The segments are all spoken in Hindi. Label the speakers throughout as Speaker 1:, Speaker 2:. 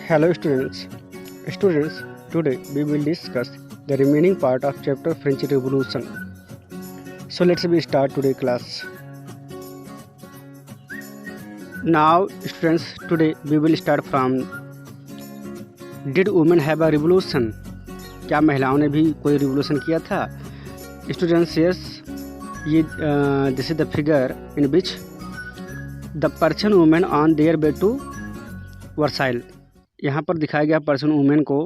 Speaker 1: Hello students. Students, today we will discuss the remaining part of chapter French Revolution. So let's be start today class. Now students, today we will start from Did women have a revolution? क्या महिलाओं ने भी कोई रिवोल्यूशन किया था? Students, yes. ये this is the figure in which the Persian women on their way to Versailles, यहाँ पर दिखाया गया पर्सन वुमेन को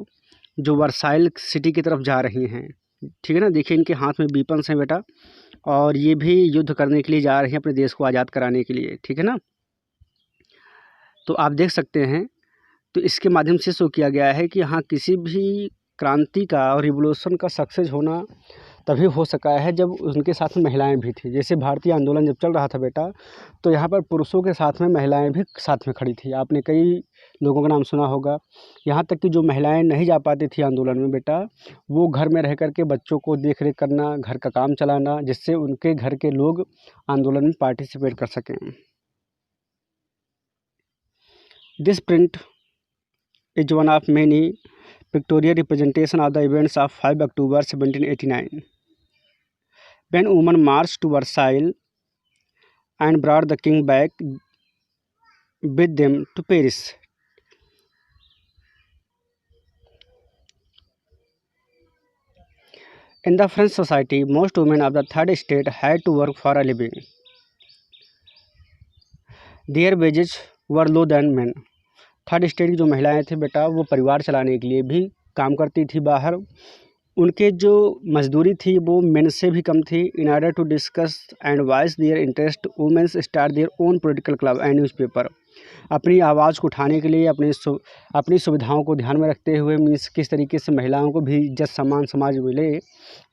Speaker 1: जो वर्साइल सिटी की तरफ जा रही हैं। ठीक है ना, देखिए इनके हाथ में वीपन्स हैं बेटा, और ये भी युद्ध करने के लिए जा रही हैं अपने देश को आज़ाद कराने के लिए। ठीक है ना, तो आप देख सकते हैं, तो इसके माध्यम से शो किया गया है कि हाँ, किसी भी क्रांति का और रिवोल्यूशन का सक्सेस होना तभी हो सका है जब उनके साथ में महिलाएं भी थी। जैसे भारतीय आंदोलन जब चल रहा था बेटा, तो यहाँ पर पुरुषों के साथ में महिलाएं भी साथ में खड़ी थी। आपने कई लोगों का नाम सुना होगा, यहाँ तक कि जो महिलाएं नहीं जा पाती थी आंदोलन में बेटा, वो घर में रह कर के बच्चों को देख रेख करना, घर का काम चलाना, जिससे उनके घर के लोग आंदोलन में पार्टिसिपेट कर सकें। This print is one of many pictorial representation of the events of 5 October 1789 when women marched to Versailles and brought the king back with them to Paris. In the French society, most women of the third estate had to work for a living. Their wages were low than men. Third state की जो महिलाएं थी बेटा, वो परिवार चलाने के लिए भी काम करती थी बाहर। उनके जो मजदूरी थी वो मेन से भी कम थी। In order to discuss and voice their interest, women's start their own political club and newspaper. अपनी आवाज़ को उठाने के लिए, अपनी सुविधाओं को ध्यान में रखते हुए, मीन्स किस तरीके से महिलाओं को भी इज्जत सम्मान समाज मिले,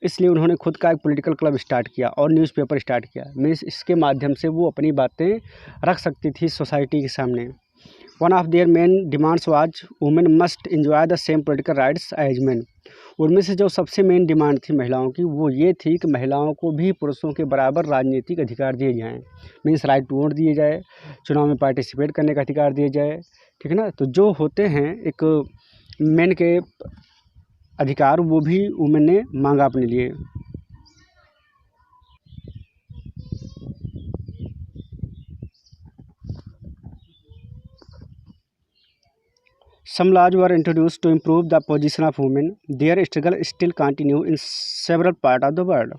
Speaker 1: इसलिए उन्होंने खुद का एक पॉलिटिकल क्लब स्टार्ट किया और न्यूज़पेपर स्टार्ट किया। मीन्स इसके माध्यम से वो अपनी बातें रख सकती थी सोसाइटी के सामने। One of their main demands was women must enjoy the same political rights as men. उनमें से जो सबसे मेन डिमांड थी महिलाओं की, वो ये थी कि महिलाओं को भी पुरुषों के बराबर राजनीतिक अधिकार दिए जाएँ। मीन्स राइट टू वोट दिए जाए, चुनाव में पार्टिसिपेट करने का अधिकार दिए जाए। ठीक है ना, तो जो होते हैं एक मेन के अधिकार, वो भी वुमेन ने मांगा अपने लिए। Some laws were introduced to improve the position of women. Their struggle still continue in several parts of the world.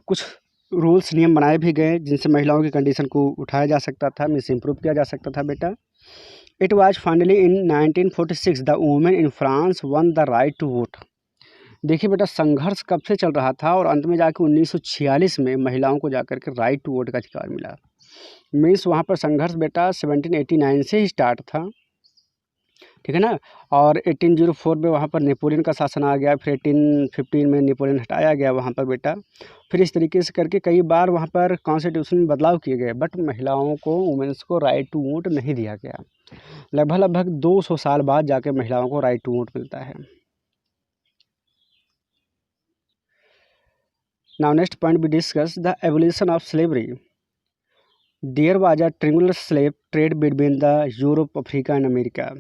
Speaker 1: कुछ रूल्स नियम बनाए भी गए जिनसे महिलाओं की कंडीशन को उठाया जा सकता था, मीन्स इम्प्रूव किया जा सकता था बेटा। It was finally in 1946 the women in France won the right to vote. देखिए बेटा, संघर्ष कब से चल रहा था और अंत में जाकर 1946 में महिलाओं को जाकर के राइट टू वोट का अधिकार मिला। मीन्स वहाँ पर संघर्ष बेटा 1789 से ही स्टार्ट था। ठीक है ना, और 1804 में वहाँ पर नेपोलियन का शासन आ गया, फिर 1815 में नेपोलियन हटाया गया वहाँ पर बेटा। फिर इस तरीके से करके कई बार वहाँ पर कॉन्स्टिट्यूशन में बदलाव किए गए, बट महिलाओं को, वुमेन्स को राइट टू वोट नहीं दिया गया। लगभग 200 साल बाद जाके महिलाओं को राइट टू वोट मिलता है। Now next point we discuss the evolution of slavery. There was a triangular slave trade between the Europe, Africa and America.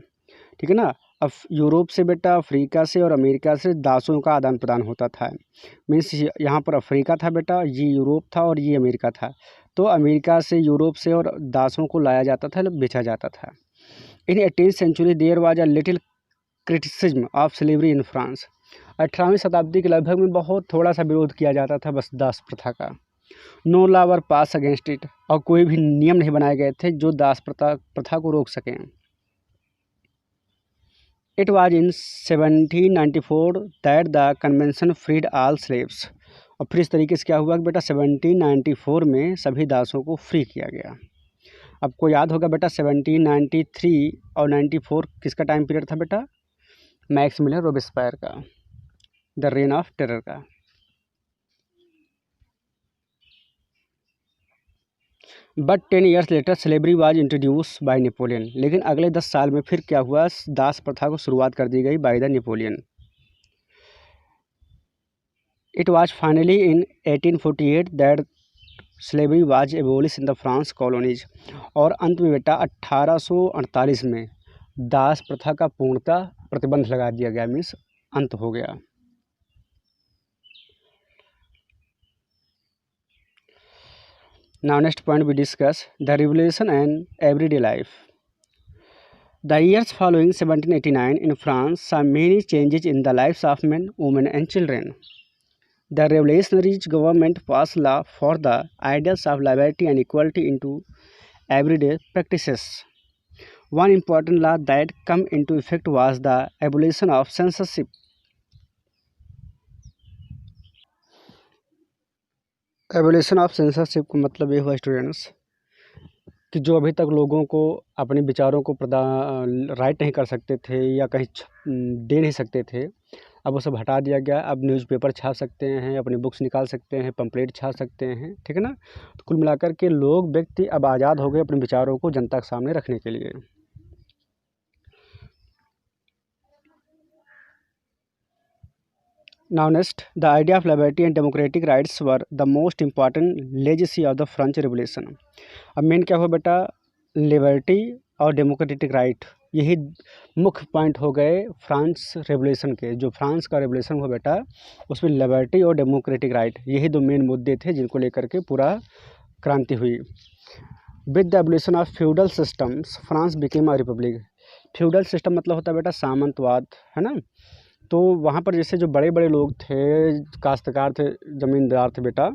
Speaker 1: ठीक है ना, अब यूरोप से बेटा, अफ्रीका से और अमेरिका से दासों का आदान प्रदान होता था। मीन्स यहाँ पर अफ्रीका था बेटा, ये यूरोप था और ये अमेरिका था। तो अमेरिका से, यूरोप से और दासों को लाया जाता था, बेचा जाता था। In 18th century there was a little criticism of slavery in France. 18वीं शताब्दी के लगभग में बहुत थोड़ा सा विरोध किया जाता था बस दास प्रथा का। No law were passed against it, और कोई भी नियम नहीं बनाए गए थे जो दास प्रथा को रोक सकें। It was in 1794 that the convention freed all slaves. और फिर इस तरीके से क्या हुआ कि बेटा 1794 में सभी दासों को फ्री किया गया। आपको याद होगा बेटा 1793 और 94 किसका टाइम पीरियड था बेटा? मैक्सिमिलियन रोबेस्पायर का, द रेन ऑफ टेरर का। But 10 years later slavery was introduce by Napoleon. लेकिन अगले 10 साल में फिर क्या हुआ, दास प्रथा को शुरुआत कर दी गई by the Napoleon. It was finally in 1848 that slavery was abolish in the France colonies. और अंत में बेटा 1848 में दास प्रथा का पूर्णतः प्रतिबंध लगा दिया गया, मीन्स अंत हो गया। Now next point we discuss the revolution and everyday life. The years following 1789 in France saw many changes in the lives of men, women and children. The revolutionary government passed law for the ideals of liberty and equality into everyday practices. One important law that came into effect was the abolition of censorship. Abolition of censorship का मतलब ये हुआ स्टूडेंट्स कि जो अभी तक लोगों को अपने विचारों को राइट नहीं कर सकते थे या कहीं दे नहीं सकते थे, अब वो सब हटा दिया गया। अब न्यूज़पेपर छाप सकते हैं, अपनी बुक्स निकाल सकते हैं, पम्पलेट छाप सकते हैं, ठीक है ना। तो कुल मिलाकर के लोग व्यक्ति अब आज़ाद हो गए अपने विचारों को जनता के सामने रखने के लिए। Now next, the idea of liberty and democratic rights were the most important legacy of the French Revolution. अब मेन क्या हुआ बेटा, लिबर्टी और डेमोक्रेटिक राइट, यही मुख्य पॉइंट हो गए फ्रांस रेवोल्यूशन के। जो फ्रांस का रेवोल्यूशन हुआ बेटा, उसमें लिबर्टी और डेमोक्रेटिक राइट यही दो मेन मुद्दे थे जिनको लेकर के पूरा क्रांति हुई। With the abolition of feudal systems France became a republic. Feudal system मतलब होता है बेटा सामंतवाद, है ना। तो वहाँ पर जैसे जो बड़े बड़े लोग थे, काश्तकार थे, ज़मींदार थे बेटा,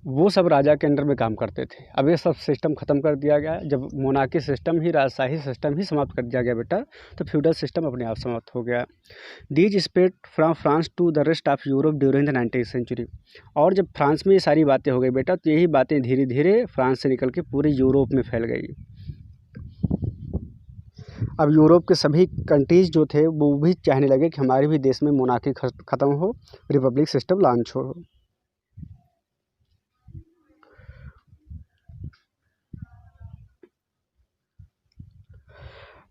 Speaker 1: वो सब राजा के अंडर में काम करते थे। अब ये सब सिस्टम ख़त्म कर दिया गया। जब मोनार्की सिस्टम ही, राजशाही सिस्टम ही समाप्त कर दिया गया बेटा, तो फ्यूडल सिस्टम अपने आप समाप्त हो गया। These spread from France to the rest of Europe during the 19th century. और जब फ्रांस में ये सारी बातें हो गई बेटा, तो यही बातें धीरे धीरे फ्रांस से निकल के पूरे यूरोप में फैल गई। अब यूरोप के सभी कंट्रीज़ जो थे वो भी चाहने लगे कि हमारे भी देश में मोनार्की ख़त्म हो, रिपब्लिक सिस्टम लॉन्च हो।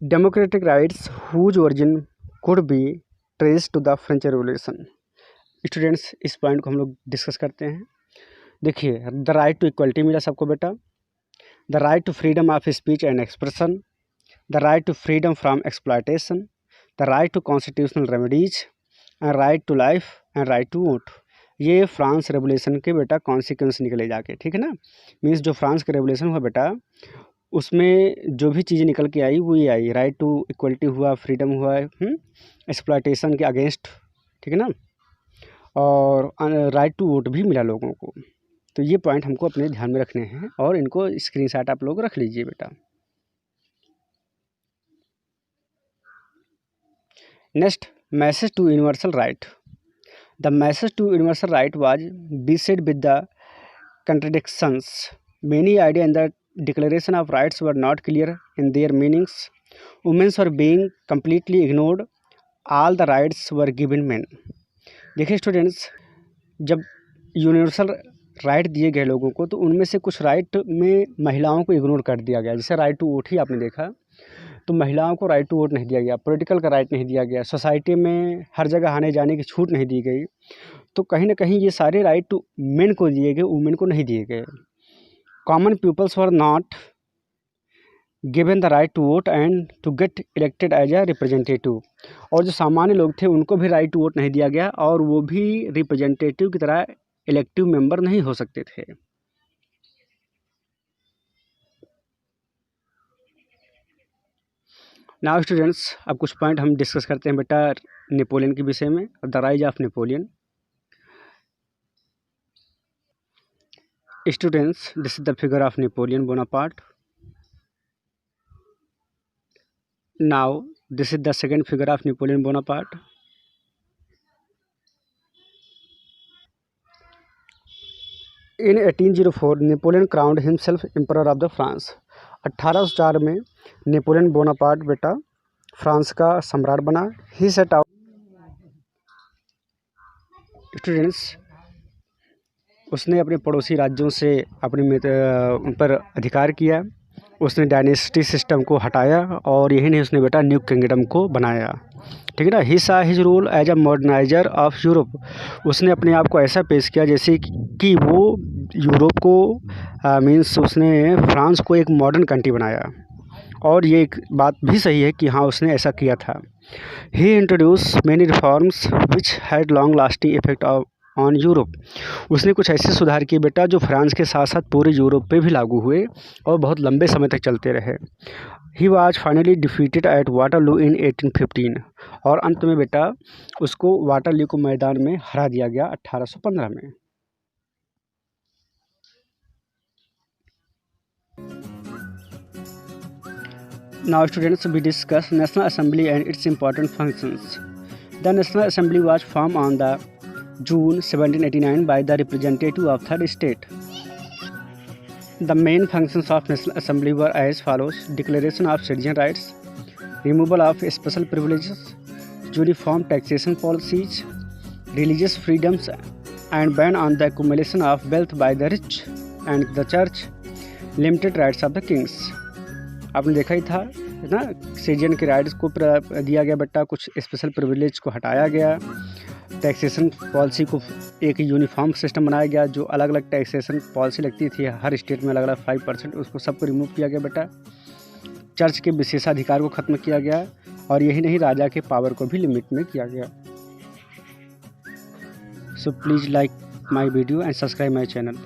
Speaker 1: Democratic rights whose origin could be traced to the French revolution. Students, इस पॉइंट को हम लोग डिस्कस करते हैं। देखिए, द राइट टू इक्वलिटी मिला सबको बेटा, the right to freedom of speech and expression, the right to freedom from exploitation, the right to constitutional remedies, and right to life and right to vote। ये फ्रांस रेवोल्यूशन के बेटा कॉन्सिक्वेंस निकले जाके, ठीक है ना। मीन्स जो फ्रांस का रेवोल्यूशन हुआ बेटा, उसमें जो भी चीज़ें निकल के आई वो ये आई, राइट टू इक्वलिटी हुआ, फ्रीडम हुआ, एक्सप्लॉयटेशन के अगेंस्ट, ठीक है ना, और राइट टू वोट भी मिला लोगों को। तो ये पॉइंट हमको अपने ध्यान में रखने हैं और इनको स्क्रीनशॉट आप लोग रख लीजिए बेटा। Next, message to universal right. The message to universal right was beset with the contradictions. Many ideas in the Declaration of Rights were not clear in their meanings. Women were being completely ignored. All the rights were given men. देखिए स्टूडेंट्स, जब यूनिवर्सल राइट दिए गए लोगों को, तो उनमें से कुछ राइट में महिलाओं को इग्नोर कर दिया गया। जैसे राइट टू वोट ही आपने देखा, तो महिलाओं को राइट टू वोट नहीं दिया गया, पॉलिटिकल का राइट नहीं दिया गया, सोसाइटी में हर जगह आने जाने की छूट नहीं दी गई। तो कहीं ना कहीं ये सारे राइट टू मेन को दिए गए, वुमेन को नहीं दिए गए। Common peoples were not given the right to vote and to get elected as a representative. और जो सामान्य लोग थे उनको भी राइट टू वोट नहीं दिया गया और वो भी रिप्रेजेंटेटिव की तरह इलेक्टिव मेंबर नहीं हो सकते थे। नाउ स्टूडेंट्स, अब कुछ पॉइंट हम डिस्कस करते हैं बेटा नेपोलियन के विषय में, the rise of Napoleon. Students, this is the figure of Napoleon Bonaparte. Now this is the second figure of Napoleon Bonaparte. In 1804 Napoleon crowned himself emperor of the France. 1804 में नेपोलियन बोनापार्ट बेटा फ्रांस का सम्राट बना। ही सेट आउट स्टूडेंट्स, उसने अपने पड़ोसी राज्यों से अपने उन पर अधिकार किया। उसने डायनेस्टी सिस्टम को हटाया और यही नहीं, उसने बेटा न्यू किंगडम को बनाया, ठीक है ना। He saw his role as a moderniser of Europe. उसने अपने आप को ऐसा पेश किया जैसे कि वो यूरोप को मीन्स उसने फ्रांस को एक मॉडर्न कंट्री बनाया। और ये एक बात भी सही है कि हाँ उसने ऐसा किया था। He introduce many reforms which had long lasting effect on Europe. उसने कुछ ऐसे सुधार किए बेटा जो फ्रांस के साथ साथ पूरे यूरोप पे भी लागू हुए और बहुत लंबे समय तक चलते रहे। He was finally defeated at Waterloo in 1815। और अंत में बेटा उसको वाटरलू को मैदान में हरा दिया गया 1815 में। Now students, we discuss National Assembly and its important functions. The National Assembly was formed on the June 1789 by the representative of third state. The main functions of National Assembly were as follows: declaration of citizen rights, removal of special privileges, uniform taxation policies, religious freedoms, and ban on the accumulation of wealth by the rich and the church, limited rights of the kings. आपने देखा ही था ना, सिटीजन के राइट्स को दिया गया बेटा, कुछ स्पेशल प्रिविलेज को हटाया गया, टैक्सेशन पॉलिसी को एक यूनिफॉर्म सिस्टम बनाया गया, जो अलग अलग टैक्सेशन पॉलिसी लगती थी हर स्टेट में अलग अलग 5%, उसको सबको रिमूव किया गया बेटा। चर्च के विशेषाधिकार को ख़त्म किया गया और यही नहीं, राजा के पावर को भी लिमिट में किया गया। So please like my video and subscribe my channel.